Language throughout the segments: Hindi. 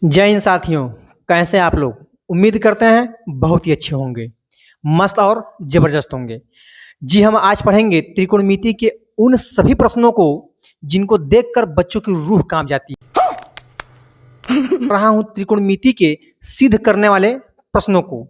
जय हिंद साथियों। कैसे हैं आप लोग? उम्मीद करते हैं बहुत ही अच्छे होंगे, मस्त और जबरदस्त होंगे। जी, हम आज पढ़ेंगे त्रिकोणमिति के उन सभी प्रश्नों को जिनको देखकर बच्चों की रूह कांप जाती है। रहा हूं त्रिकोणमिति के सिद्ध करने वाले प्रश्नों को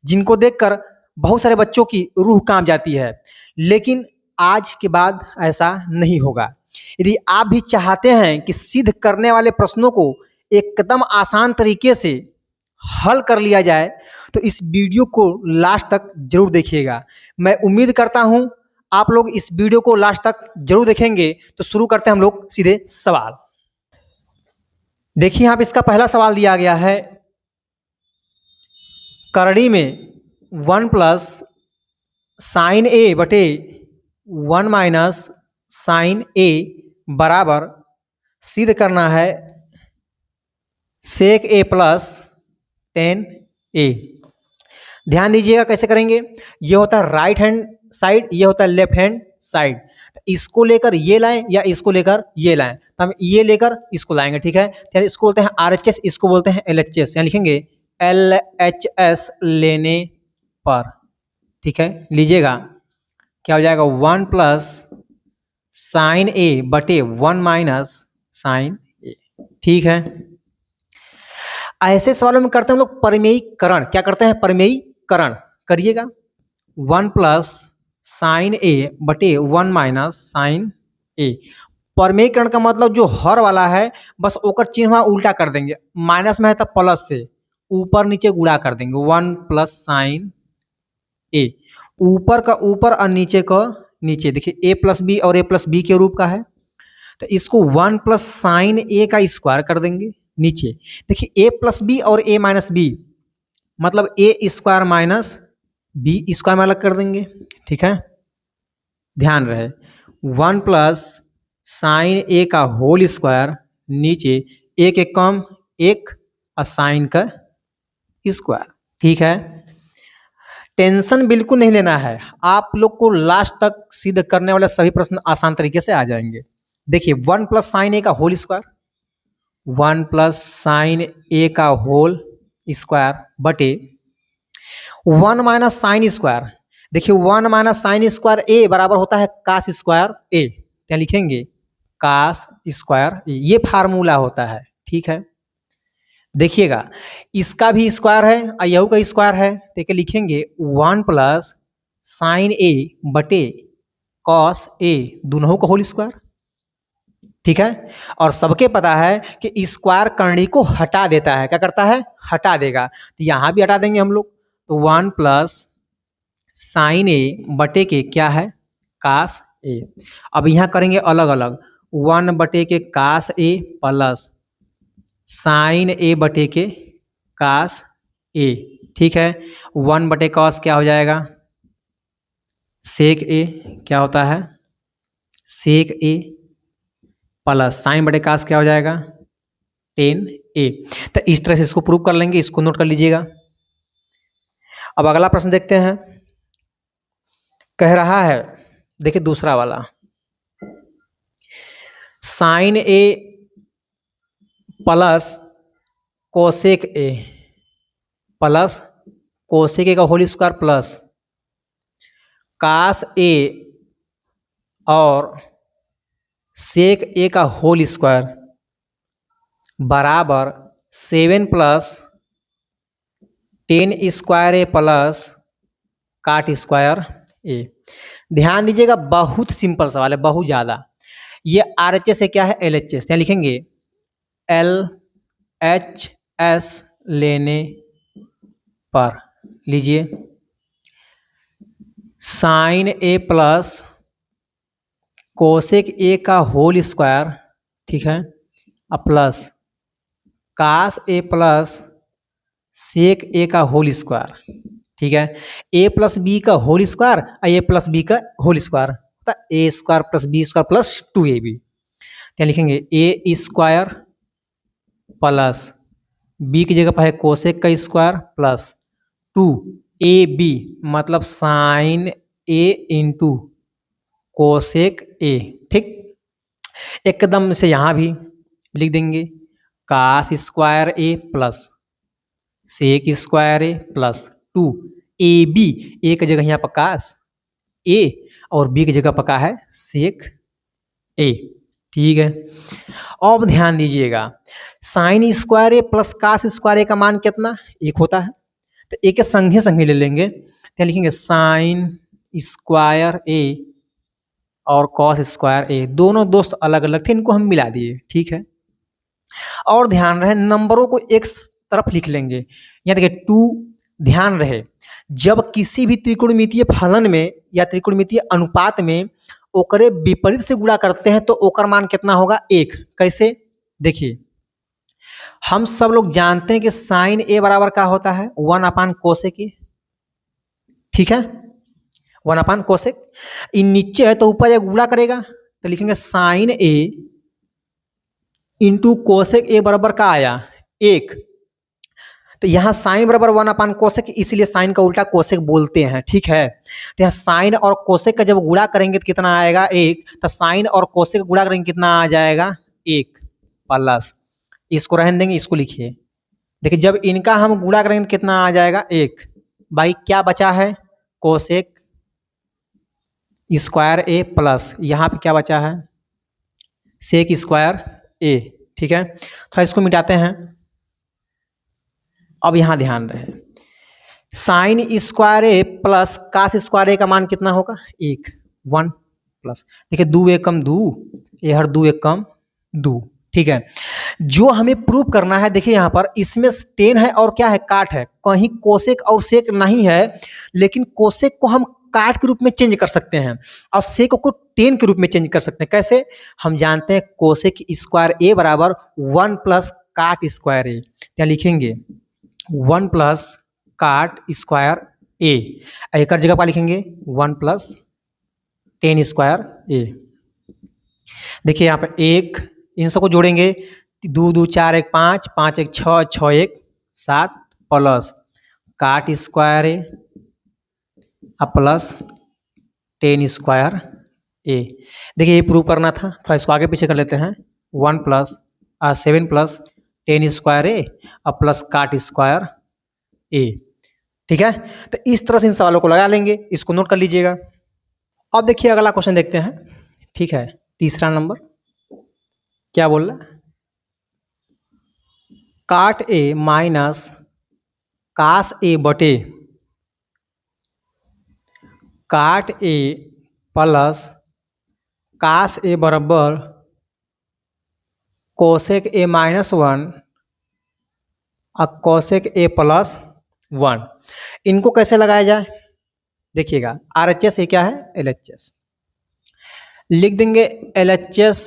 जिनको देखकर बहुत सारे बच्चों की रूह कांप जाती है, लेकिन आज के बाद ऐसा नहीं होगा। यदि आप भी चाहते हैं कि सिद्ध करने वाले प्रश्नों को एकदम आसान तरीके से हल कर लिया जाए, तो इस वीडियो को लास्ट तक जरूर देखिएगा। मैं उम्मीद करता हूं आप लोग इस वीडियो को लास्ट तक जरूर देखेंगे। तो शुरू करते हैं हम लोग सीधे सवाल। देखिए, यहाँ पे इसका पहला सवाल दिया गया है, करड़ी में 1 प्लस साइन ए बटे 1 माइनस साइन ए बराबर सिद्ध करना है सेक ए प्लस टेन ए। ध्यान दीजिएगा कैसे करेंगे। ये होता है राइट हैंड साइड, ये होता है लेफ्ट हैंड साइड। इसको लेकर ये लाएं या इसको लेकर ये लाएं, तो हम ये लेकर इसको लाएंगे। ठीक है, तो इसको बोलते हैं RHS, इसको बोलते हैं LHS। यहाँ लिखेंगे LHS लेने पर। ठीक है, लीजिएगा क्या हो जाएगा 1 प्लस साइन ए बटे 1 माइनस साइन ए। ठीक है, ऐसे सवालों में करते हैं हम लोग परिमेयीकरण। क्या करते हैं? परिमेयीकरण करिएगा। 1 प्लस साइन ए बटे 1 माइनस साइन ए। परिमेयीकरण का मतलब जो हर वाला है बस ओकर चिन्ह उल्टा कर देंगे। माइनस में है तब प्लस से ऊपर नीचे गुणा कर देंगे। 1 प्लस साइन ए, ऊपर का ऊपर और नीचे का नीचे। देखिए, a प्लस बी और a प्लस बी के रूप का है, तो इसको 1 प्लस साइन ए का स्क्वायर कर देंगे नीचे। देखिए, a प्लस बी और a माइनस बी मतलब a square minus B square में अलग कर देंगे। ठीक है, ध्यान रहे 1 प्लस साइन ए का होल स्क्वायर नीचे, एक एक कम एक और साइन का स्क्वायर। ठीक है, टेंशन बिल्कुल नहीं लेना है। आप लोग को लास्ट तक सिद्ध करने वाले सभी प्रश्न आसान तरीके से आ जाएंगे। देखिए, 1 प्लस साइन ए का होल स्क्वायर, 1 प्लस साइन ए का होल स्क्वायर बटे 1 माइनस साइन स्क्वायर। देखिए, 1 माइनस साइन स्क्वायर ए बराबर होता है कास स्क्वायर ए। क्या लिखेंगे? कास स्क्वायर ए, ये फार्मूला होता है। ठीक है, देखिएगा इसका भी स्क्वायर है और यहू का स्क्वायर है, तो क्या लिखेंगे 1 प्लस साइन ए बटे कॉस ए, दोनों का होल स्क्वायर। ठीक है, और सबके पता है कि स्क्वायर करनी को हटा देता है। क्या करता है? हटा देगा। तो यहां भी हटा देंगे हम लोग, तो 1 प्लस साइन ए बटे के क्या है? कास ए। अब यहां करेंगे अलग अलग, 1 बटे के कास ए प्लस साइन ए बटे के कास ए। ठीक है, 1 बटे कॉस क्या हो जाएगा? सेक ए। क्या होता है? सेक ए प्लस साइन बटे कास क्या हो जाएगा? टेन ए। तो इस तरह से इसको प्रूव कर लेंगे, इसको नोट कर लीजिएगा। अब अगला प्रश्न देखते हैं। कह रहा है, देखिए दूसरा वाला, sine A plus cosec A plus cosec A का whole square plus cos A और सेक ए का होल स्क्वायर बराबर 7 plus tan square A plus cot square A. ध्यान दीजिएगा, बहुत सिंपल सवाल है, बहुत ज़्यादा। ये RHS है, क्या है? LHS। यहाँ लिखेंगे LHS लेने पर। लीजिए, sine A plus cosec A का होल स्क्वायर, ठीक है, और plus cos A plus sec A का होल स्क्वायर। ठीक है, a प्लस बी का होल स्क्वायर और a प्लस बी का होल स्क्वायर होता है a square plus B square plus 2ab। क्या लिखेंगे? a स्क्वायर प्लस b की जगह पर है कोसेक का स्क्वायर प्लस 2ab मतलब sine a into cosec A. ठीक, एकदम से यहाँ भी लिख देंगे cos square A plus sec square A plus 2 A B, A की जगह यहाँ पर कास ए और बी की जगह पका है सेक ए। ठीक है, अब ध्यान दीजिएगा, sine square A plus cos square ए का मान कितना, एक होता है, तो ए के संगे संगे ले लेंगे, तो लिखेंगे साइन स्क्वायर ए और कॉस स्क्वायर ए, दोनों दोस्त अलग अलग थे, इनको हम मिला दिए। ठीक है, और ध्यान रहे नंबरों को एक तरफ लिख लेंगे। यहाँ देखिए 2, ध्यान रहे जब किसी भी त्रिकोणमितीय फलन में या त्रिकोणमितीय अनुपात में ओकरे विपरीत से गुणा करते हैं तो ओकर मान कितना होगा, 1। कैसे, देखिए हम सब लोग जानते हैं कि साइन ए बराबर क्या होता है, 1 कोसेक ए। ठीक है, 1 कोसेक, इन नीचे है तो ऊपर एक गुणा करेगा, तो लिखेंगे sine A into cosec A बराबर का आया 1। तो यहाँ साइन बराबर 1 कोसेक, इसलिए साइन का उल्टा कोसेक बोलते हैं। ठीक है, तो यहाँ साइन और कोसेक का जब गुणा करेंगे तो कितना आएगा, 1। तो साइन और कोसेक गुणा करेंगे कितना आ जाएगा, 1 प्लस, इसको रहने देंगे, इसको लिखिए। देखिए जब इनका हम गुणा करेंगे तो कितना आ जाएगा, 1। भाई क्या बचा है, कोसेक स्क्वायर ए प्लस यहाँ पे क्या बचा है, सेक स्क्वायर ए। ठीक है, थोड़ा इसको मिटाते हैं। अब यहाँ ध्यान रहे, sine square A plus cos square ए का मान कितना होगा, 1 प्लस, देखिए 2 एक कम 2, ये हर 2 एक कम 2। ठीक है, जो हमें प्रूव करना है, देखिए यहाँ पर इसमें 10 है और क्या है, काट है, कहीं कोसेक और सेक नहीं है, लेकिन कोसेक को हम काट के रूप में चेंज कर सकते हैं और सेक को 10 के रूप में चेंज कर सकते हैं। कैसे, हम जानते हैं कोसेक स्क्वायर ए बराबर 1 प्लस काट स्क्वायर ए, क्या लिखेंगे 1 प्लस काट स्क्वायर ए, एक जगह पर लिखेंगे 1 प्लस 10 स्क्वायर ए। देखिए यहाँ पर 1, इन सबको जोड़ेंगे, 2 2 4 1 5 5 1 6 6 1 7 plus cot square A plus 10 square ए। देखिए ये प्रूव करना था, थोड़ा इसको आगे पीछे कर लेते हैं, 1 plus 7 plus 10 square A plus cot square A. ठीक है, तो इस तरह से इन सवालों को लगा लेंगे, इसको नोट कर लीजिएगा। अब देखिए अगला क्वेश्चन देखते हैं। ठीक है, तीसरा नंबर क्या बोल रहा है, काट ए माइनस कास ए बटे काट ए प्लस कास ए बराबर कोसेक ए माइनस 1 और कोसेक ए प्लस 1। इनको कैसे लगाया जाए, देखिएगा RHS ये क्या है, LHS लिख देंगे, LHS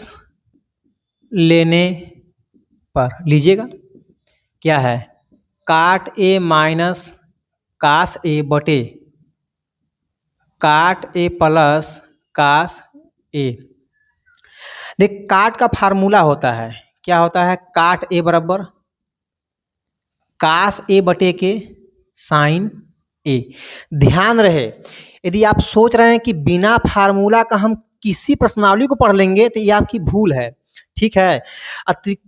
लेने पर लीजिएगा क्या है, काट ए माइनस कास ए बटे काट ए प्लस कास ए। देख काट का फार्मूला होता है, क्या होता है, काट ए बराबर कास ए बटे के साइन ए। ध्यान रहे यदि आप सोच रहे हैं कि बिना फार्मूला का हम किसी प्रश्नावली को पढ़ लेंगे तो ये आपकी भूल है। ठीक है,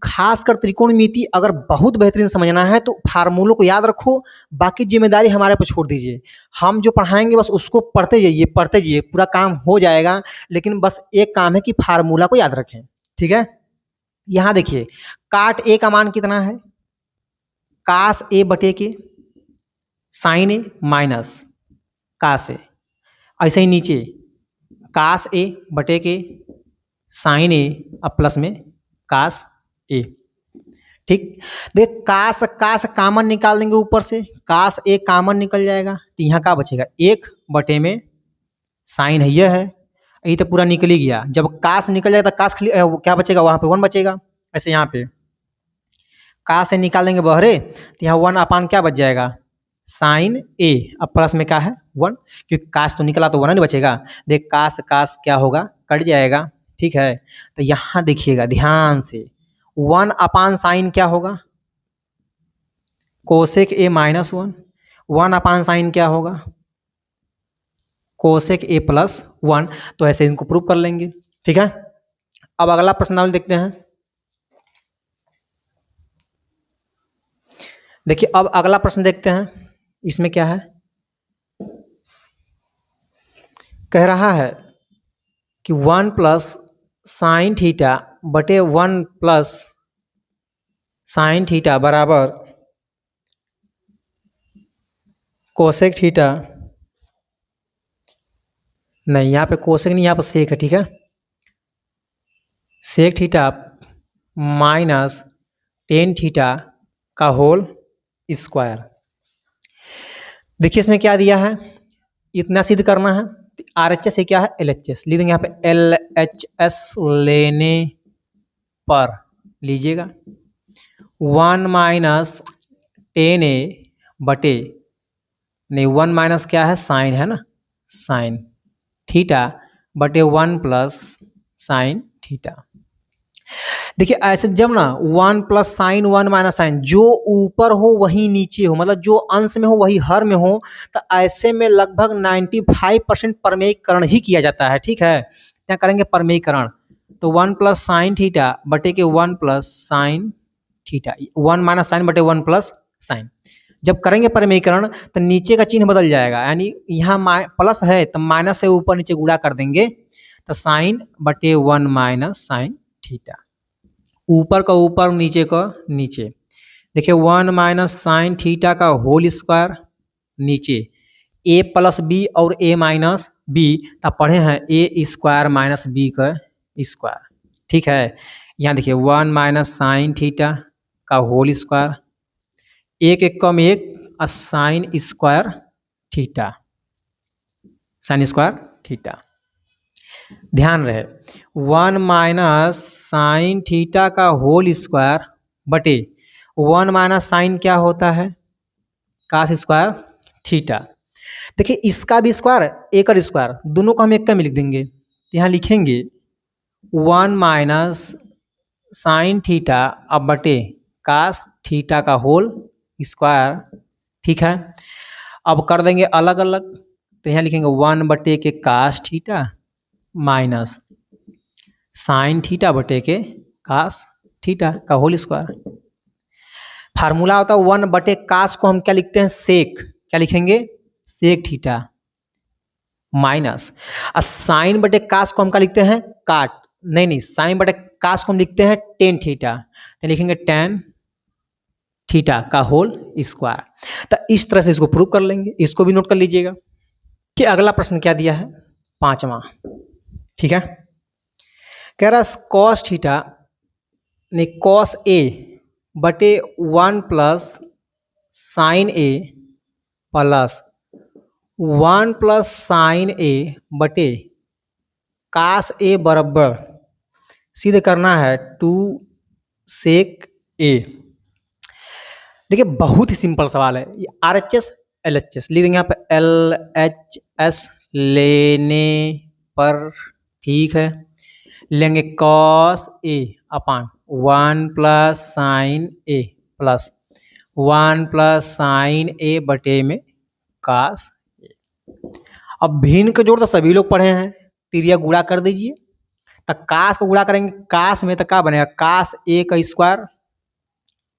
खासकर त्रिकोणमिति अगर बहुत बेहतरीन समझना है तो फार्मूलों को याद रखो, बाकी जिम्मेदारी हमारे पर छोड़ दीजिए। हम जो पढ़ाएंगे बस उसको पढ़ते जाइए, पूरा काम हो जाएगा। लेकिन बस एक काम है कि फार्मूला को याद रखें। ठीक है, यहाँ देखिए काट ए का मान कितना है, कास ए बटे के साइन ए माइनस कास ए, ऐसे ही नीचे कास ए बटे के साइन ए अब प्लस में कास ए। ठीक, देख कास कास कामन निकाल देंगे, ऊपर से कास ए कामन निकल जाएगा, तो यहाँ क्या बचेगा, 1 बटे में साइन है, यह है, यही तो पूरा निकल ही गया। जब कास निकल जाएगा तो कास क्या बचेगा, वहाँ पे 1 बचेगा। ऐसे यहाँ पे कास से निकाल देंगे बहरे, तो यहाँ 1 क्या बच जाएगा, साइन ए, अब प्लस में क्या है 1, क्योंकि कास तो निकला तो 1 नहीं बचेगा। देख कास कास क्या होगा, कट जाएगा। ठीक है, तो यहाँ देखिएगा ध्यान से, 1 साइन क्या होगा, कोसेक ए माइनस 1, 1 साइन क्या होगा, कोसेक ए प्लस 1। तो ऐसे इनको प्रूव कर लेंगे। ठीक है, अब अगला प्रश्नावली देखते हैं। देखिए अब अगला प्रश्न देखते हैं, इसमें क्या है। कह रहा है कि 1 प्लस साइन थीटा बटे 1 प्लस साइन थीटा बराबर कोसेक थीटा, नहीं यहाँ पे कोसेक नहीं, यहाँ पर सेक है, ठीक है, sec theta minus tan theta का होल स्क्वायर। देखिए इसमें क्या दिया है, इतना सिद्ध करना है। आर एच एस से क्या है, एल एच एस लिख देंगे यहाँ पे, एल एच एस लेने पर लीजिएगा 1 माइनस टेन ए बटे, नहीं 1 माइनस क्या है, साइन है ना, साइन थीटा बटे 1 प्लस साइन थीटा। देखिए ऐसे जब ना 1 प्लस साइन 1 माइनस साइन, जो ऊपर हो वही नीचे हो, मतलब जो अंश में हो वही हर में हो, तो ऐसे में लगभग 95% परमेयीकरण ही किया जाता है, ठीक है। क्या करेंगे, परमेयीकरण, तो 1 प्लस साइन थीटा बटे के 1 plus sine theta, 1 minus sine बटे 1 प्लस साइन। जब करेंगे परमेयीकरण तो नीचे का चिन्ह बदल जाएगा, यानी यहाँ प्लस है तो माइनस से ऊपर नीचे गुणा कर देंगे, तो साइन बटे 1 माइनस साइन थीटा, ऊपर का ऊपर नीचे का नीचे। देखिए 1 माइनस साइन थीटा का होल स्क्वायर, नीचे ए प्लस बी और ए माइनस बी, तब पढ़े हैं ए स्क्वायर माइनस बी का स्क्वायर, ठीक है। यहाँ देखिए 1 माइनस साइन थीटा का होल स्क्वायर, एक एक कम एक, sign square theta, sign square theta. ध्यान रहे 1 माइनस साइन थीटा का होल स्क्वायर बटे 1 माइनस साइन क्या होता है, कास स्क्वायर थीटा। देखिए इसका भी स्क्वायर एक और स्क्वायर, दोनों को हम एक का में लिख देंगे, यहाँ लिखेंगे 1 माइनस साइन थीटा अब बटे कास थीटा का होल स्क्वायर, ठीक है। अब कर देंगे अलग अलग, तो यहाँ लिखेंगे 1 बटे के cos theta minus sine theta बटे के कास थीटा का होल स्क्वायर। फार्मूला होता है 1 बटे कास को हम क्या लिखते हैं, सेक, क्या लिखेंगे, सेक थीटा, माइनस साइन बटे कास को हम क्या लिखते हैं, काट, नहीं साइन बटे कास को हम लिखते हैं टेन थीटा, तो लिखेंगे टेन थीटा का होल स्क्वायर। तो इस तरह से इसको प्रूव कर लेंगे, इसको भी नोट कर लीजिएगा कि अगला प्रश्न क्या दिया है, 5वां, ठीक है। कह रहा कॉस थीटा ने कॉस ए बटे 1 plus sign A plus 1 plus sign ए बटे कास ए बराबर सिद्ध करना है 2 सेक ए। देखिए बहुत ही सिंपल सवाल है, ये R H S L H S लिख देंगे यहाँ पे, एल एच एस लेने पर, ठीक है, लेंगे cos A upon 1 plus sign A plus 1 plus sign ए बटे में कास ए। अब भिन्न का जोड़ तो सभी लोग पढ़े हैं, तिरिया गुणा कर दीजिए, तो कास को गुणा करेंगे कास में तो क्या बनेगा, कास ए का स्क्वायर,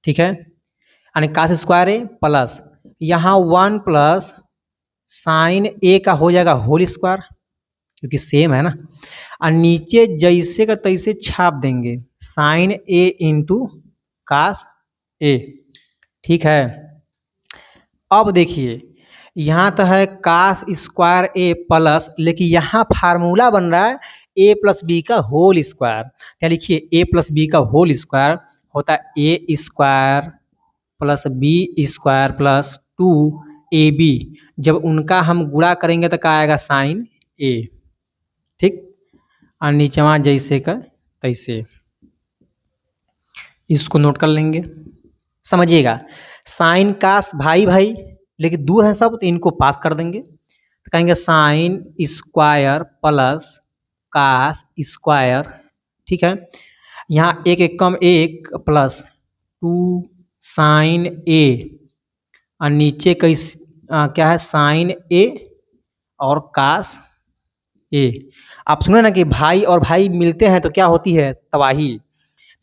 ठीक है, यानी कास स्क्वायर ए प्लस यहाँ 1 प्लस साइन ए का हो जाएगा होल स्क्वायर, क्योंकि सेम है ना, और नीचे जैसे का तैसे छाप देंगे साइन ए इंटू कास ए, ठीक है। अब देखिए यहाँ तो है कास स्क्वायर ए प्लस, लेकिन यहाँ फार्मूला बन रहा है ए प्लस बी का होल स्क्वायर, क्या लिखिए, ए प्लस बी का होल स्क्वायर होता है A square plus B square plus 2 A B, जब उनका हम गुणा करेंगे तो क्या आएगा, साइन ए, ठीक, और नीचवा जैसे का तैसे, इसको नोट कर लेंगे, समझिएगा। साइन कास भाई भाई, लेकिन दूर है सब, तो इनको पास कर देंगे, तो कहेंगे sine square plus cos square, ठीक है। यहाँ एक एक कम एक प्लस 2 साइन ए, और नीचे क्या है, साइन ए और कास ए। आप सुने ना कि भाई और भाई मिलते हैं तो क्या होती है, तबाही,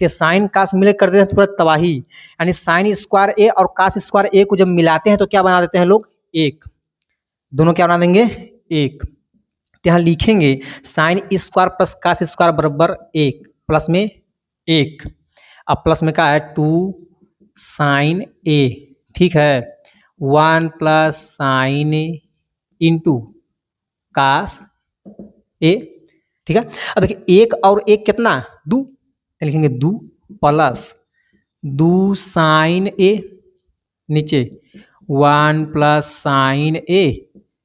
तो साइन कास मिले कर देते हैं पूरा तबाही। यानी साइन स्क्वायर ए और कास स्क्वायर ए को जब मिलाते हैं तो क्या बना देते हैं लोग, एक। दोनों क्या बना देंगे, एक। तो यहाँ लिखेंगे sine square plus cos square बराबर एक, प्लस में एक। अब प्लस में क्या है, टू साइन ए, ठीक है। One plus sign A into cos ए, ठीक है। अब देखिए एक और एक कितना, दो, तो लिखेंगे दो प्लस दो साइन ए, नीचे one plus sign A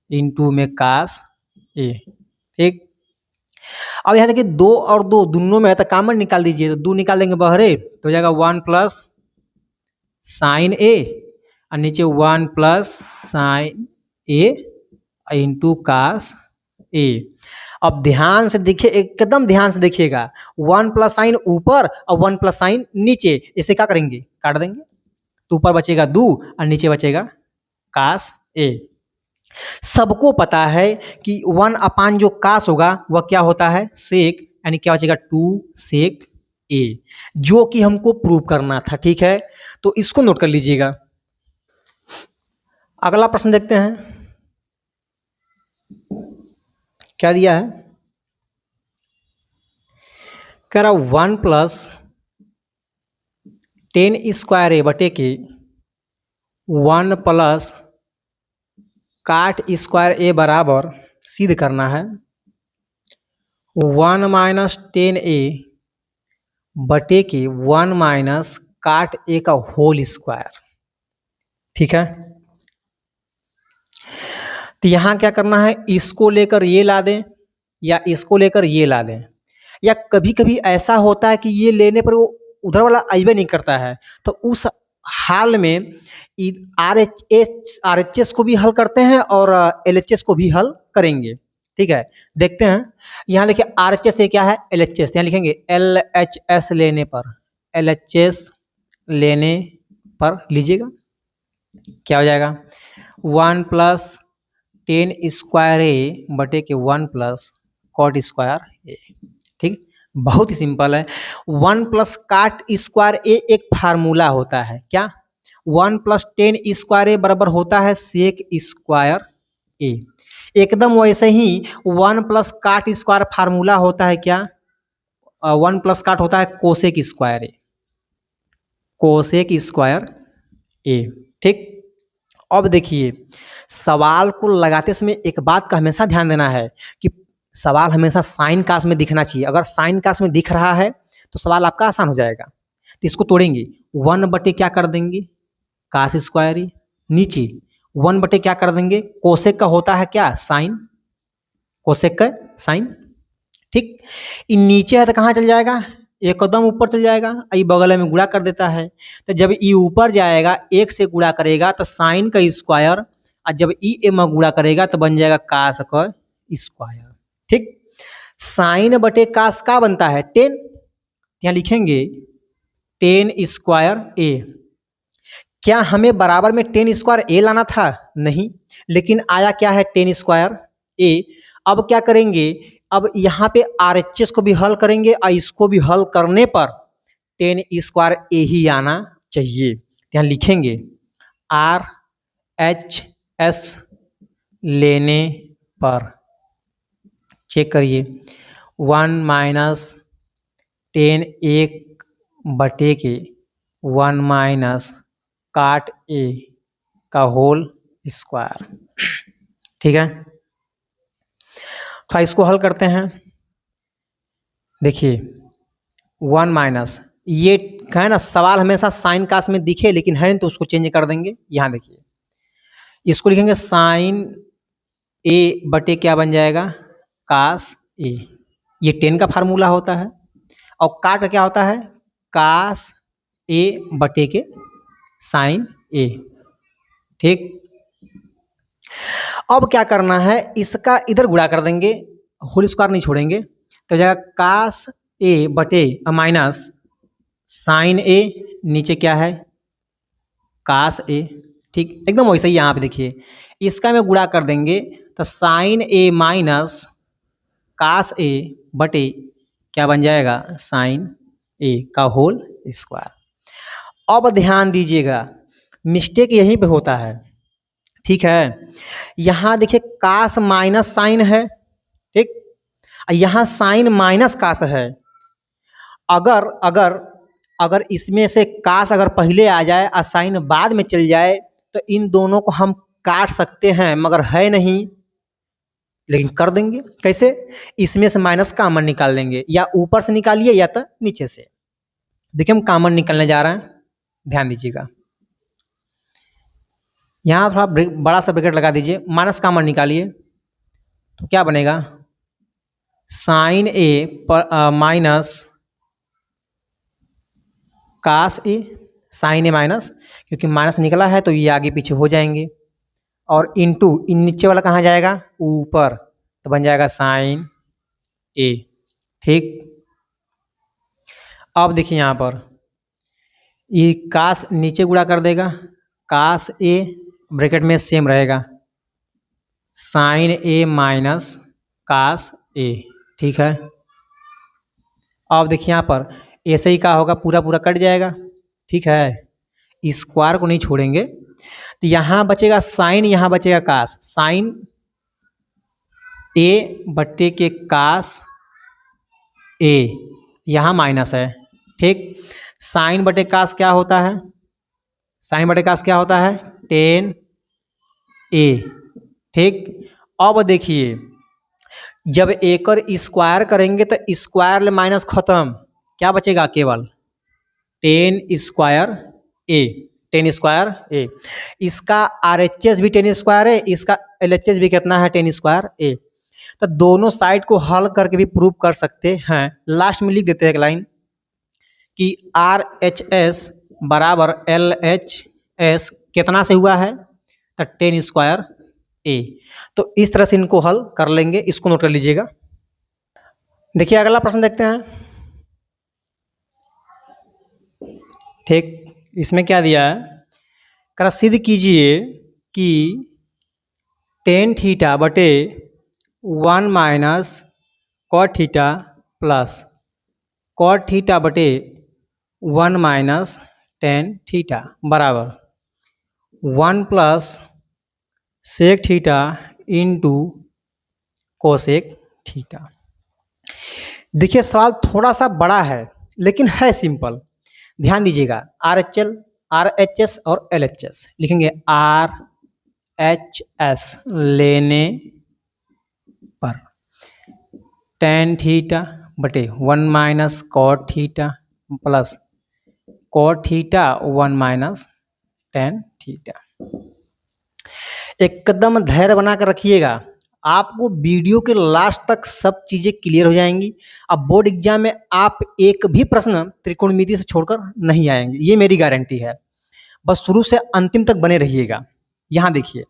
into में कास ए, ठीक। अब यहाँ देखिए दो और दो दोनों में है तो कॉमन निकाल दीजिए, तो दो निकाल देंगे बहरे तो हो जाएगा वन प्लस साइन ए और नीचे one plus sign A into cos ए। अब ध्यान से देखिए, एकदम ध्यान से देखिएगा, वन प्लस साइन ऊपर और वन प्लस साइन नीचे, इसे क्या करेंगे, काट देंगे। तो ऊपर बचेगा दो और नीचे बचेगा कास ए। सबको पता है कि वन अपान जो कास होगा वह क्या होता है, सेक, यानी क्या बचेगा टू सेक ए, जो कि हमको प्रूव करना था, ठीक है। तो इसको नोट कर लीजिएगा। अगला प्रश्न देखते हैं क्या दिया है। कह रहा one plus tan square A बटे के one plus cot square A बराबर सिद्ध करना है वन माइनस टेन ए बटे के वन माइनस काट ए का होल स्क्वायर, ठीक है। तो यहाँ क्या करना है, इसको लेकर ये ला दें या इसको लेकर ये ला दें, या कभी कभी ऐसा होता है कि ये लेने पर वो उधर वाला अइबे नहीं करता है, तो उस हाल में आर एच एस को भी हल करते हैं और एल एच एस को भी हल करेंगे, ठीक है। देखते हैं, यहाँ देखिए आर एच एस से क्या है, एल एच एस, यहाँ लिखेंगे एल एच एस लेने पर, एल एच एस लेने पर लीजिएगा क्या हो जाएगा, one plus tan square A बटे के one plus cot square A, ठीक। बहुत ही सिंपल है। One plus cot square A एक फार्मूला होता है, क्या, one plus tan square A बराबर होता है सेक स्क्वायर ए। एकदम वैसे ही one plus cot square formula होता है क्या, वन प्लस काट होता है cosec square A, cosec square A, ठीक। अब देखिए सवाल को लगाते समय एक बात का हमेशा ध्यान देना है कि सवाल हमेशा साइन कास में दिखना चाहिए। अगर साइन कास में दिख रहा है तो सवाल आपका आसान हो जाएगा। तो इसको तोड़ेंगे, वन बटे क्या कर देंगे, कास स्क्वायर ए, नीचे वन बटे क्या कर देंगे, कोसेक का होता है क्या, साइन, कोसेक का साइन, ठीक। ये नीचे है तो कहाँ चल जाएगा, एकदम ऊपर चल जाएगा, ये बगल में गुणा कर देता है। तो जब ये ऊपर जाएगा एक से गुणा करेगा तो साइन का स्क्वायर, और जब ई ए में गुणा करेगा तो बन जाएगा कास का स्क्वायर, ठीक। साइन बटे कास का बनता है टेन, यहाँ लिखेंगे टेन स्क्वायर ए। क्या हमें बराबर में टेन स्क्वायर ए लाना था, नहीं, लेकिन आया क्या है टेन स्क्वायर ए। अब क्या करेंगे, अब यहाँ पे आर एच एस को भी हल करेंगे और इसको भी हल करने पर टेन स्क्वायर ए ही आना चाहिए। यहाँ लिखेंगे आर एच एस लेने पर, चेक करिए, वन माइनस टेन एक बटे के वन माइनस काट ए का होल स्क्वायर, ठीक है। तो इसको हल करते हैं। देखिए वन माइनस, ये है ना, सवाल हमेशा साइन कास में दिखे लेकिन है नहीं तो उसको चेंज कर देंगे। यहाँ देखिए इसको लिखेंगे साइन ए बटे क्या बन जाएगा, कास ए, ये टेन का फार्मूला होता है, और काट का क्या होता है, कास ए बटे के साइन ए, ठीक। अब क्या करना है, इसका इधर गुणा कर देंगे, होल स्क्वायर नहीं छोड़ेंगे, तो जाएगा कास ए बटे माइनस साइन ए, नीचे क्या है कास ए, ठीक। एकदम वैसे ही यहाँ पे देखिए इसका में गुणा कर देंगे तो साइन ए माइनस कास ए बटे क्या बन जाएगा साइन ए का होल स्क्वायर। अब ध्यान दीजिएगा, मिस्टेक यहीं पे होता है, ठीक है। यहाँ देखिए कास माइनस साइन है, ठीक, यहाँ साइन माइनस कास है। अगर अगर अगर इसमें से कास अगर पहले आ जाए और साइन बाद में चल जाए तो इन दोनों को हम काट सकते हैं, मगर है नहीं, लेकिन कर देंगे। कैसे? इसमें से माइनस कॉमन निकाल लेंगे, या ऊपर से निकालिए या तो नीचे से। देखिए हम कॉमन निकलने जा रहे हैं, ध्यान दीजिएगा। यहाँ थोड़ा बड़ा सा ब्रैकेट लगा दीजिए, माइनस कॉमन निकालिए तो क्या बनेगा, साइन ए माइनस कास ए, साइन ए माइनस, क्योंकि माइनस निकला है तो ये आगे पीछे हो जाएंगे, और इनटू इन नीचे वाला कहाँ जाएगा, ऊपर, तो बन जाएगा साइन ए, ठीक। अब देखिए यहाँ पर ये कास नीचे गुणा कर देगा, कास ए ब्रैकेट में सेम रहेगा, साइन ए माइनस कास ए, ठीक है। अब देखिए यहाँ पर ऐसे ही का होगा, पूरा पूरा कट जाएगा, ठीक है, स्क्वायर को नहीं छोड़ेंगे, तो यहाँ बचेगा साइन, यहाँ बचेगा कास, साइन ए बट्टे के कास ए, यहाँ माइनस है, ठीक। साइन बटे कास क्या होता है, साइन बटे कास क्या होता है, टेन ए, ठीक। अब देखिए जब एक और स्क्वायर करेंगे तो स्क्वायर ले माइनस खत्म, क्या बचेगा, केवल टेन स्क्वायर ए, टेन स्क्वायर ए। इसका RHS भी टेन स्क्वायर है, इसका LHS भी कितना है, टेन स्क्वायर ए। तो दोनों साइड को हल करके भी प्रूव कर सकते हैं। लास्ट में लिख देते हैं एक लाइन कि RHS बराबर LHS कितना से हुआ है, तो टेन स्क्वायर ए। तो इस तरह से इनको हल कर लेंगे, इसको नोट कर लीजिएगा। देखिए अगला प्रश्न देखते हैं, ठीक। इसमें क्या दिया है, करा सिद्ध कीजिए कि टेन थीटा बटे 1 minus cot theta plus cot theta बटे 1 माइनस टेन थीटा बराबर 1 plus sec theta into cosec theta. देखिए सवाल थोड़ा सा बड़ा है लेकिन है सिंपल, ध्यान दीजिएगा। RHS और LHS लिखेंगे, RHS लेने पर टेन थीटा बटे 1 minus cot theta plus cot theta 1 minus tan theta. एकदम धैर्य बना कर रखिएगा, आपको वीडियो के लास्ट तक सब चीज़ें क्लियर हो जाएंगी। अब बोर्ड एग्जाम में आप एक भी प्रश्न त्रिकोणमिति से छोड़कर नहीं आएंगे, ये मेरी गारंटी है। बस शुरू से अंतिम तक बने रहिएगा। यहाँ देखिए,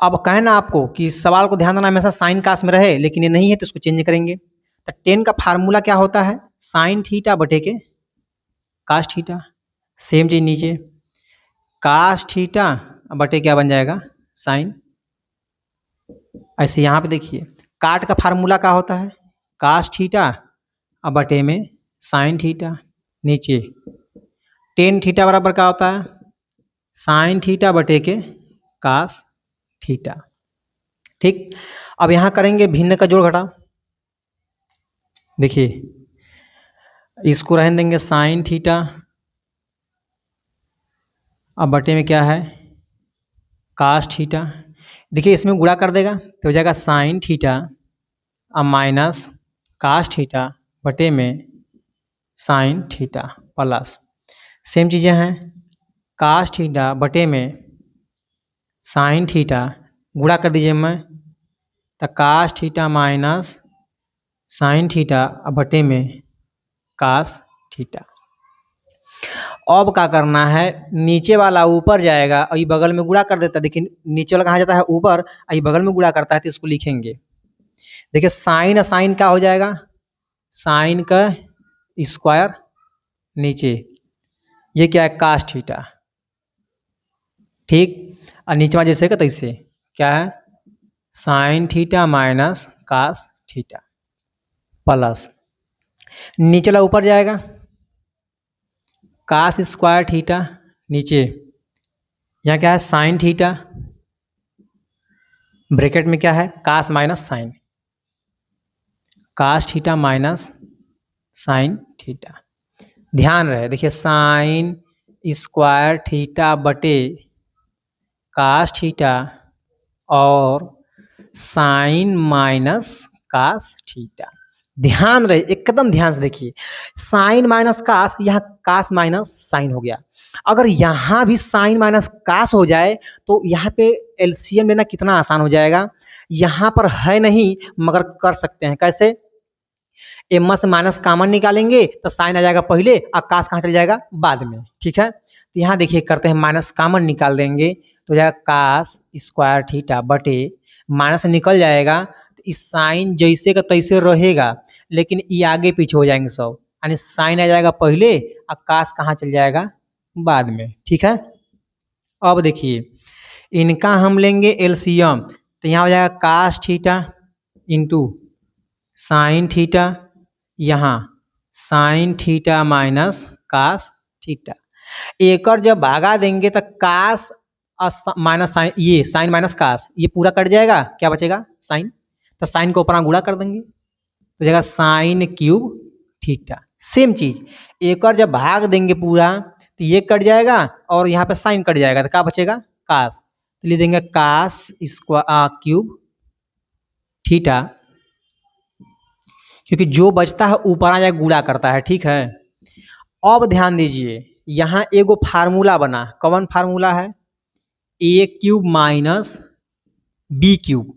अब कहना आपको कि सवाल को ध्यान देना हमेशा साइन कास में रहे, लेकिन ये नहीं है तो इसको चेंज करेंगे। तो टेन का फार्मूला क्या होता है, साइन थीटा बटे के कास थीटा, सेम चीज नीचे, कास थीटा बटे क्या बन जाएगा, साइन। ऐसे यहाँ पे देखिए काट का फार्मूला क्या होता है, कास थीटा अब बटे में साइन थीटा, नीचे टेन थीटा बराबर क्या होता है, साइन थीटा बटे के कास थीटा, ठीक। अब यहाँ करेंगे भिन्न का जोड़ घटा। देखिए इसको रहने देंगे साइन थीटा, अब बटे में क्या है, कास थीटा। देखिए इसमें गुणा कर देगा तो हो जाएगा साइन थीटा अब माइनस कास थीटा बटे में साइन थीटा प्लस सेम चीज़ें हैं, कास थीटा बटे में साइन थीटा, गुणा कर दीजिए मैं, तो cos theta minus sine theta बटे में कास थीटा। अब क्या करना है, नीचे वाला ऊपर जाएगा और ये बगल में गुणा कर देता है। देखिए नीचे वाला कहाँ जाता है, ऊपर, और ये बगल में गुणा करता है, तो इसको लिखेंगे। देखिए साइन साइन क्या हो जाएगा, साइन का स्क्वायर, नीचे ये क्या है, कास थीटा, ठीक। और नीचे वाला जैसे का तैसे क्या है, sine theta minus cos theta plus नीचे वाला ऊपर जाएगा, कास स्क्वायर थीटा, नीचे यहाँ क्या है साइन थीटा, ब्रैकेट में क्या है cos minus sine, cos theta minus sine theta. ध्यान रहे देखिए साइन स्क्वायर थीटा बटे कास थीटा और साइन माइनस कास थीटा। ध्यान रहे एकदम ध्यान से देखिए, साइन माइनस कास, यहाँ कास माइनस साइन हो गया। अगर यहाँ भी साइन माइनस कास हो जाए तो यहाँ पे एलसीएम लेना कितना आसान हो जाएगा। यहाँ पर है नहीं मगर कर सकते हैं, कैसे? एम से माइनस कॉमन निकालेंगे तो साइन आ जाएगा पहले और कास कहाँ चल जाएगा बाद में, ठीक है। तो यहाँ देखिए करते हैं, माइनस कॉमन निकाल देंगे तो जाएगा कास स्क्वायर थीटा बटे, माइनस निकल जाएगा तो इस साइन जैसे का तैसे रहेगा, लेकिन ये आगे पीछे हो जाएंगे सब, यानी साइन आ जाएगा पहले और कास कहाँ चल जाएगा बाद में, ठीक है। अब देखिए इनका हम लेंगे एलसीएम, तो यहाँ हो जाएगा cos theta into sine theta, यहाँ sine theta minus cos theta. एक और जब भागा देंगे तो कास माइनस साइन, ये साइन माइनस कास ये पूरा कट जाएगा, क्या बचेगा साइन, तो साइन को ऊपर गुणा कर देंगे तो जाएगा साइन क्यूब थीटा। सेम चीज एक और जब भाग देंगे पूरा तो ये कट जाएगा और यहाँ पे साइन कट जाएगा तो क्या बचेगा कास, तो लिख देंगे कास स्क्वायर क्यूब थीटा, क्योंकि जो बचता है ऊपर आ जाए गुणा करता है, ठीक है। अब ध्यान दीजिए यहाँ एगो फार्मूला बना, कौन फार्मूला है, ए क्यूब माइनस बी क्यूब,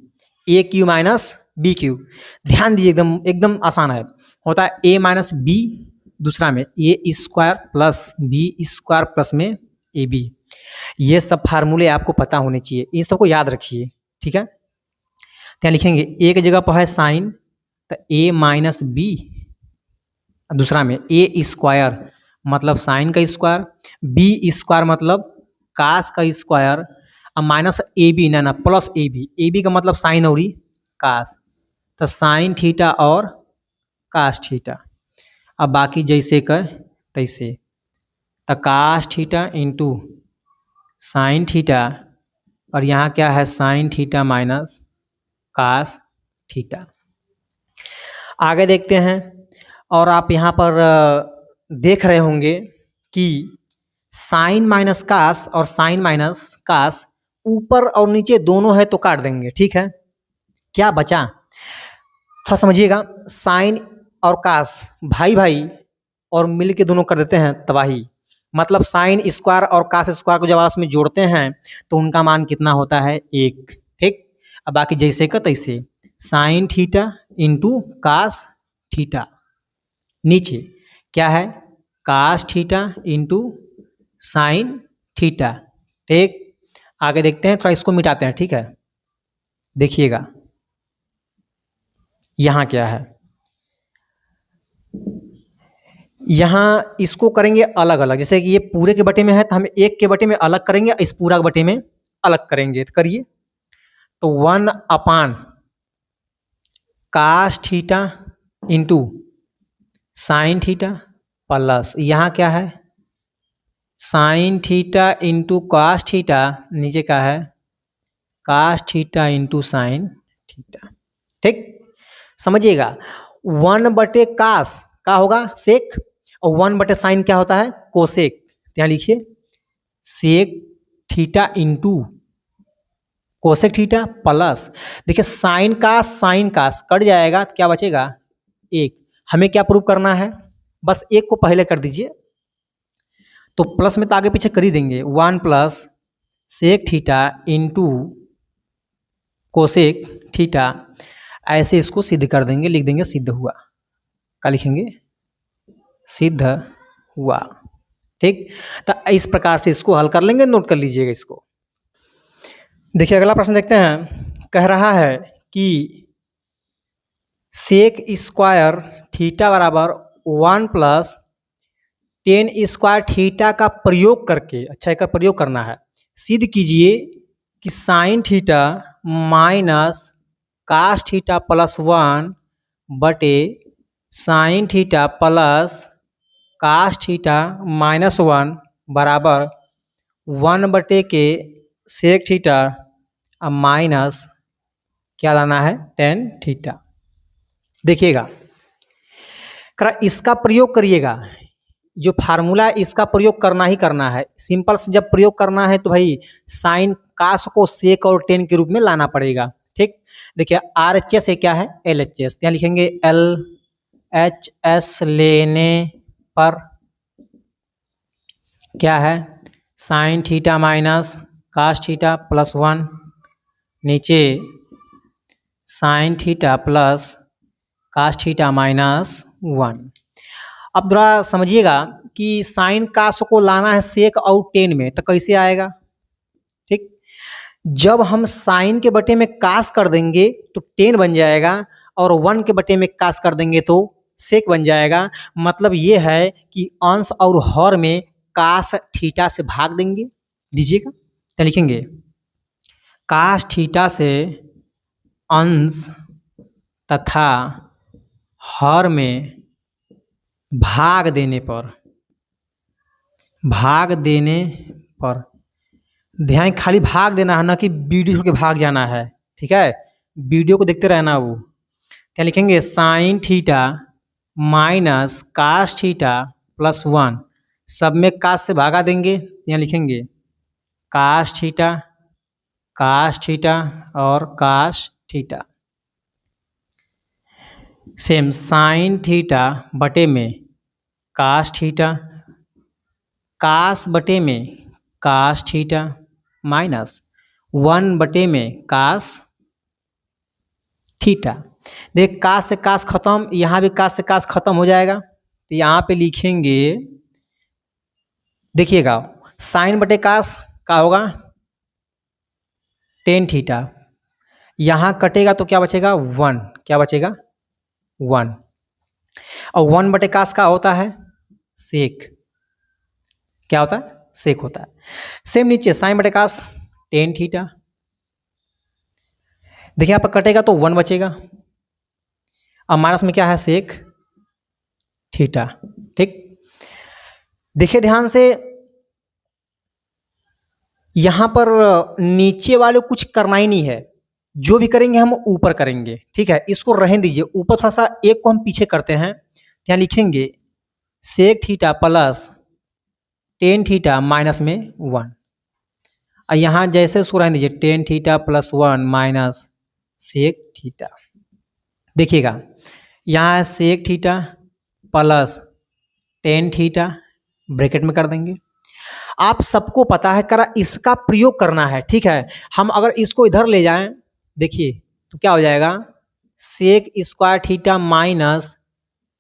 ए क्यूब माइनस बी क्यूब। ध्यान दीजिए एकदम एकदम आसान है, होता है ए माइनस बी, दूसरा में A square plus B square plus में ए बी। ये सब फार्मूले आपको पता होने चाहिए, इन सबको याद रखिए, ठीक है। यहाँ लिखेंगे एक जगह पर है साइन तो ए माइनस बी, दूसरा में ए स्क्वायर मतलब साइन का स्क्वायर, बी स्क्वायर मतलब कास का स्क्वायर, और माइनस ए बी ना प्लस ए बी का मतलब साइन और कास, तो साइन थीटा और कास थीटा। अब बाकी जैसे का तैसे, तो cos theta into sine theta, और यहाँ क्या है sine theta minus cos theta. आगे देखते हैं, और आप यहाँ पर देख रहे होंगे कि साइन माइनस कास और साइन माइनस कास ऊपर और नीचे दोनों है तो काट देंगे, ठीक है। क्या बचा थोड़ा समझिएगा, साइन और कास भाई भाई और मिल के दोनों कर देते हैं तबाही, मतलब साइन स्क्वायर और कास स्क्वायर को जब आपस में जोड़ते हैं तो उनका मान कितना होता है एक, ठीक। अब बाकी जैसे का तैसे sine theta into cos theta, नीचे क्या है cos theta into sine theta, ठीक। आगे देखते हैं, थोड़ा इसको मिटाते हैं, ठीक है। देखिएगा यहाँ क्या है, यहाँ इसको करेंगे अलग अलग, जैसे कि ये पूरे के बटे में है तो हम एक के बटे में अलग करेंगे, इस पूरा के बटे में अलग करेंगे, तो करिए। तो 1 upon cos theta into sine theta plus यहाँ क्या है sine theta into cos theta, नीचे का है cos theta into sine theta, ठीक। समझिएगा 1 बटे कास का होगा सेक और 1 बटे साइन क्या होता है कोसेक, यहाँ लिखिए sec theta into cosec theta plus, देखिए साइन कास कट जाएगा तो क्या बचेगा एक। हमें क्या प्रूव करना है, बस एक को पहले कर दीजिए तो प्लस में तो आगे पीछे कर ही देंगे, 1 plus sec theta into cosec theta, ऐसे इसको सिद्ध कर देंगे, लिख देंगे सिद्ध हुआ, क्या लिखेंगे सिद्ध हुआ, ठीक। तो इस प्रकार से इसको हल कर लेंगे, नोट कर लीजिएगा इसको। देखिए अगला प्रश्न देखते हैं, कह रहा है कि सेक स्क्वायर थीटा बराबर 1 प्लस टेन स्क्वायर थीटा का प्रयोग करके, अच्छा का प्रयोग करना है, सिद्ध कीजिए कि sine theta minus cos theta plus 1 बटे sine theta plus cos theta minus 1 बराबर 1/के सेक थीटा अब माइनस क्या लाना है टेन थीटा। देखिएगा इसका प्रयोग करिएगा, जो फार्मूला है इसका प्रयोग करना ही करना है। सिंपल से जब प्रयोग करना है तो भाई साइन कास को सेक और टेन के रूप में लाना पड़ेगा। ठीक, देखिए आर एच एस क्या है एल एच एस, यहाँ लिखेंगे एल एच एस लेने पर क्या है sine theta minus cos theta plus 1 नीचे sine theta plus cos theta minus 1। अब थोड़ा समझिएगा कि साइन कास को लाना है सेक और टेन में तो कैसे आएगा। ठीक, जब हम साइन के बटे में कास कर देंगे तो टेन बन जाएगा और 1 के बटे में कास कर देंगे तो सेक बन जाएगा। मतलब ये है कि अंश और हर में कास थीटा से भाग देंगे। दीजिएगा तो लिखेंगे कास थीटा से अंश तथा हर में भाग देने पर ध्यान खाली भाग देना है ना कि वीडियो के भाग जाना है। ठीक है, वीडियो को देखते रहना। वो क्या लिखेंगे sine theta minus cos theta plus 1 सब में कास से भागा देंगे, यहाँ लिखेंगे कास थीटा और cos theta. Same sine theta बटे में कास थीटा कास बटे में कास थीटा माइनस 1 बटे में कास थीटा। देख कास से कास खत्म, यहाँ भी कास से कास खत्म हो जाएगा तो यहाँ पे लिखेंगे देखिएगा साइन बटे कास का होगा टेन थीटा, यहाँ कटेगा तो क्या बचेगा 1, क्या बचेगा 1 और 1 बटे कास का होता है सेक, क्या होता है सेक होता है। सेम नीचे साइन बटे कास टेन थीटा, देखिए यहाँ पर कटेगा तो 1 बचेगा अब माइनस में क्या है सेक थीटा। ठीक, देखिए ध्यान से यहाँ पर नीचे वाले कुछ करना ही नहीं है, जो भी करेंगे हम ऊपर करेंगे। ठीक है, इसको रहने दीजिए, ऊपर थोड़ा सा एक को हम पीछे करते हैं। यहाँ लिखेंगे sec theta plus tan theta minus में 1 और यहाँ जैसे उसको रहने दीजिए tan theta plus 1 minus sec theta. देखिएगा यहाँ sec theta plus tan theta bracket में कर देंगे। आप सबको पता है करा इसका प्रयोग करना है। ठीक है, हम अगर इसको इधर ले जाएं देखिए तो क्या हो जाएगा sec square theta minus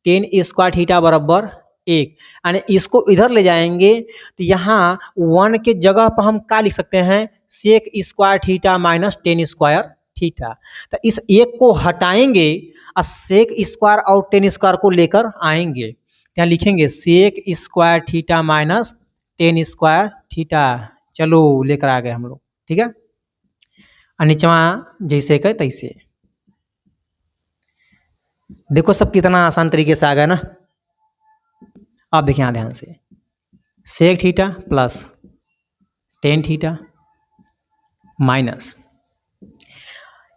tan square theta बराबर 1, यानी इसको इधर ले जाएंगे तो यहाँ 1 के जगह पर हम क्या लिख सकते हैं sec square theta minus tan square theta. तो इस एक को हटाएंगे और सेक स्क्वायर और टेन स्क्वायर को लेकर आएंगे, यहाँ लिखेंगे sec square theta minus tan square theta. चलो लेकर आ गए हम लोग। ठीक है, और नीचवा जैसे कहे तैसे। देखो सब कितना आसान तरीके से आ गया ना। आप देखिए यहाँ ध्यान से sec theta plus tan theta minus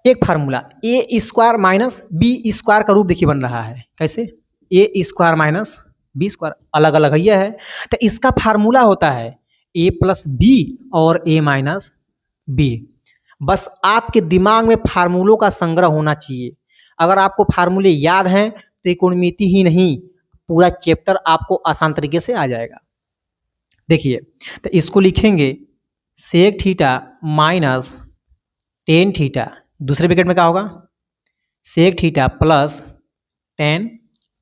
एक formula A square minus B square का रूप देखिए बन रहा है। कैसे A square minus B square अलग अलग है, है तो इसका फार्मूला होता है ए प्लस बी और ए माइनस बी। बस आपके दिमाग में फार्मूलों का संग्रह होना चाहिए। अगर आपको फार्मूले याद हैं त्रिकोणमिति ही नहीं पूरा चैप्टर आपको आसान तरीके से आ जाएगा। देखिए तो इसको लिखेंगे sec theta minus tan theta, दूसरे ब्रैकेट में क्या होगा sec theta plus tan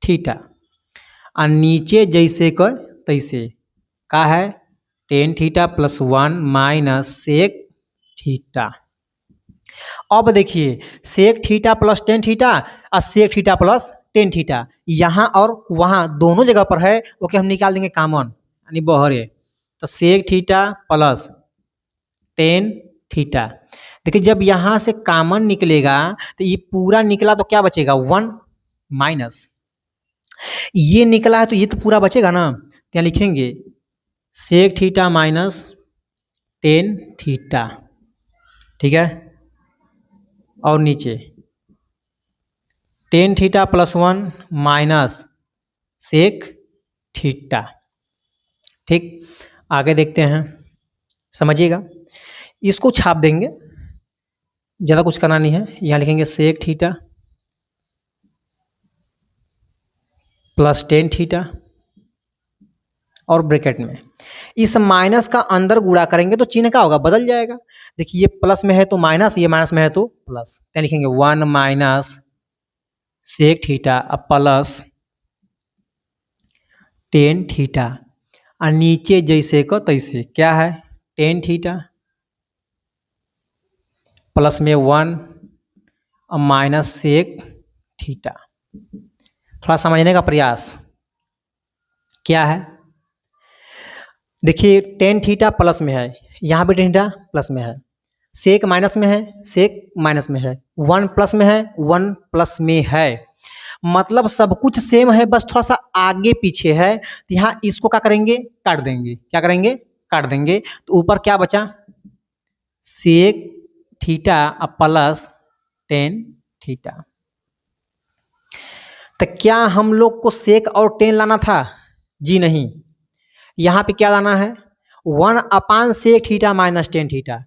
theta और नीचे जैसे का तैसे का है tan theta plus 1 minus sec theta. अब देखिए sec theta plus tan theta और sec theta plus tan theta यहाँ और वहाँ दोनों जगह पर है, ओके हम निकाल देंगे कॉमन यानी बहरे। तो sec theta plus tan theta, देखिए जब यहाँ से कॉमन निकलेगा तो ये पूरा निकला तो क्या बचेगा 1 माइनस ये निकला है तो ये तो पूरा बचेगा ना, तो यहाँ लिखेंगे sec theta minus tan theta, ठीक है, और नीचे tan theta plus one minus sec theta. ठीक, आगे देखते हैं, समझिएगा, इसको छाप देंगे, ज़्यादा कुछ करना नहीं है। यहाँ लिखेंगे sec theta plus tan theta और ब्रैकेट में इस माइनस का अंदर गुणा करेंगे तो चिन्ह का होगा, बदल जाएगा। देखिए ये प्लस में है तो माइनस, ये माइनस में है तो प्लस, तो लिखेंगे वन माइनस सेक थीटा अब प्लस टेन थीटा, और नीचे जैसे को तैसे क्या है टेन थीटा प्लस में वन और माइनस सेक थीटा। थोड़ा समझने का प्रयास क्या है, देखिए टेन थीटा प्लस में है, यहाँ भी टेन थीटा प्लस में है, सेक माइनस में है, सेक माइनस में है, वन प्लस में है, वन प्लस में है, मतलब सब कुछ सेम है, बस थोड़ा सा आगे पीछे है। तो यहाँ इसको क्या करेंगे, काट देंगे, क्या करेंगे, काट देंगे, तो ऊपर क्या बचा sec theta plus tan theta. तो क्या हम लोग को सेक और टेन लाना था, जी नहीं, यहाँ पे क्या लाना है one upon sec theta minus tan theta,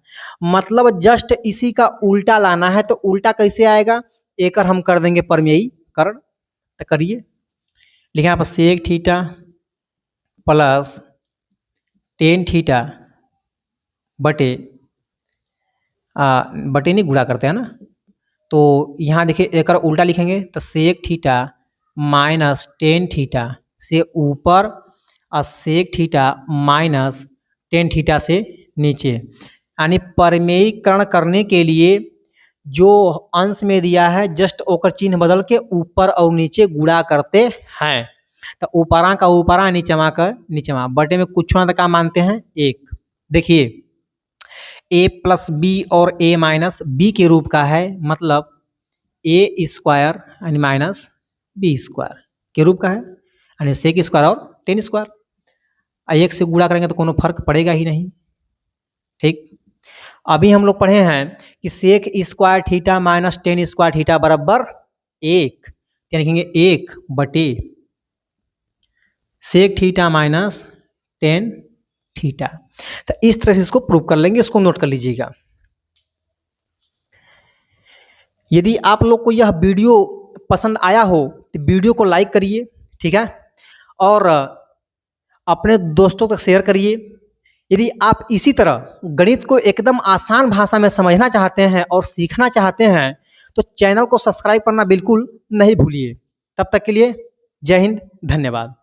मतलब जस्ट इसी का उल्टा लाना है। तो उल्टा कैसे आएगा, एक हम कर देंगे परमेयीकरण, तो करिए, लिखे यहाँ पर sec theta plus tan theta बटे बटे नहीं गुणा करते हैं ना, तो यहाँ देखिए एक उल्टा लिखेंगे तो sec theta minus tan theta से ऊपर और sec theta minus tan theta से नीचे, यानी परमेयीकरण करने के लिए जो अंश में दिया है जस्ट ओकर चिन्ह बदल के ऊपर और नीचे गुणा करते हैं। तो ऊपरा का ऊपरा नीचवा का नीचवा, बटे में कुछ ना का मानते हैं एक। देखिए ए प्लस बी और ए माइनस बी के रूप का है, मतलब ए स्क्वायर यानी माइनस बी स्क्वायर के रूप का है, यानी सेक स्क्वायर और टेन स्क्वायर। एक से गुणा करेंगे तो कोनो फर्क पड़ेगा ही नहीं। ठीक, अभी हम लोग पढ़े हैं कि sec square theta minus tan square theta बराबर एक, क्या लिखेंगे एक बटे sec theta minus tan theta. तो इस तरह से इसको प्रूव कर लेंगे, इसको नोट कर लीजिएगा। यदि आप लोग को यह वीडियो पसंद आया हो तो वीडियो को लाइक करिए, ठीक है, और अपने दोस्तों तक शेयर करिए। यदि आप इसी तरह गणित को एकदम आसान भाषा में समझना चाहते हैं और सीखना चाहते हैं तो चैनल को सब्सक्राइब करना बिल्कुल नहीं भूलिए। तब तक के लिए जय हिंद, धन्यवाद।